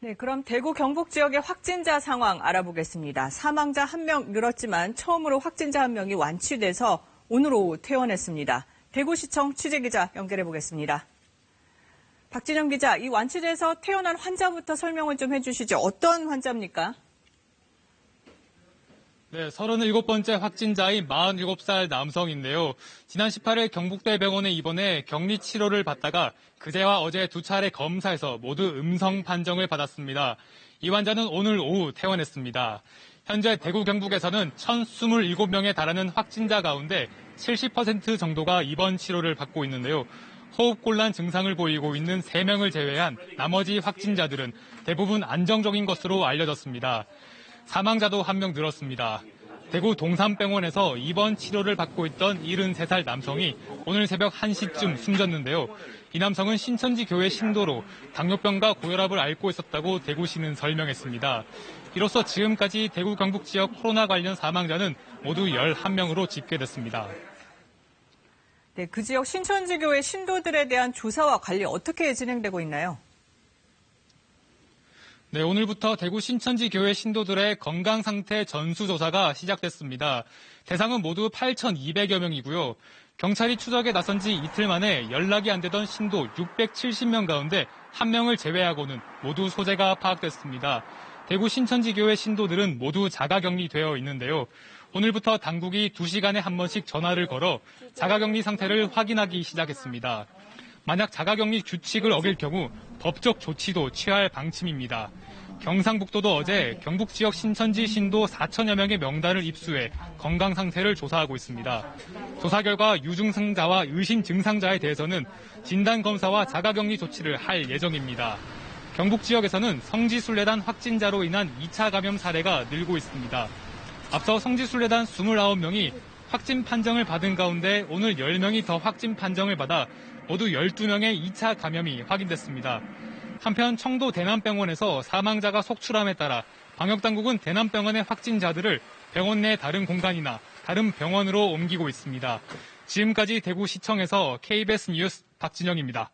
네, 그럼 대구 경북 지역의 확진자 상황 알아보겠습니다. 사망자 1명 늘었지만 처음으로 확진자 1명이 완치돼서 오늘 오후 퇴원했습니다. 대구시청 취재기자 연결해 보겠습니다. 박진영 기자, 이 완치돼서 퇴원한 환자부터 설명을 좀 해주시죠. 어떤 환자입니까? 네, 37번째 확진자인 47살 남성인데요. 지난 18일 경북대병원에 입원해 격리 치료를 받다가 그제와 어제 두 차례 검사에서 모두 음성 판정을 받았습니다. 이 환자는 오늘 오후 퇴원했습니다. 현재 대구 경북에서는 1,027명에 달하는 확진자 가운데 70% 정도가 입원 치료를 받고 있는데요. 호흡곤란 증상을 보이고 있는 3명을 제외한 나머지 확진자들은 대부분 안정적인 것으로 알려졌습니다. 사망자도 1명 늘었습니다. 대구 동산병원에서 입원 치료를 받고 있던 73살 남성이 오늘 새벽 1시쯤 숨졌는데요. 이 남성은 신천지 교회 신도로 당뇨병과 고혈압을 앓고 있었다고 대구시는 설명했습니다. 이로써 지금까지 대구 경북 지역 코로나 관련 사망자는 모두 11명으로 집계됐습니다. 네, 그 지역 신천지 교회 신도들에 대한 조사와 관리 어떻게 진행되고 있나요? 네, 오늘부터 대구 신천지 교회 신도들의 건강 상태 전수조사가 시작됐습니다. 대상은 모두 8,200여 명이고요. 경찰이 추적에 나선 지 이틀 만에 연락이 안 되던 신도 670명 가운데 1명을 제외하고는 모두 소재가 파악됐습니다. 대구 신천지 교회 신도들은 모두 자가격리되어 있는데요. 오늘부터 당국이 2시간에 한 번씩 전화를 걸어 자가격리 상태를 확인하기 시작했습니다. 만약 자가격리 규칙을 어길 경우 법적 조치도 취할 방침입니다. 경상북도도 어제 경북 지역 신천지 신도 4천여 명의 명단을 입수해 건강 상태를 조사하고 있습니다. 조사 결과 유증상자와 의심 증상자에 대해서는 진단검사와 자가격리 조치를 할 예정입니다. 경북 지역에서는 성지순례단 확진자로 인한 2차 감염 사례가 늘고 있습니다. 앞서 성지순례단 29명이 확진 판정을 받은 가운데 오늘 10명이 더 확진 판정을 받아 모두 12명의 2차 감염이 확인됐습니다. 한편 청도 대남병원에서 사망자가 속출함에 따라 방역당국은 대남병원의 확진자들을 병원 내 다른 공간이나 다른 병원으로 옮기고 있습니다. 지금까지 대구시청에서 KBS 뉴스 박진영입니다.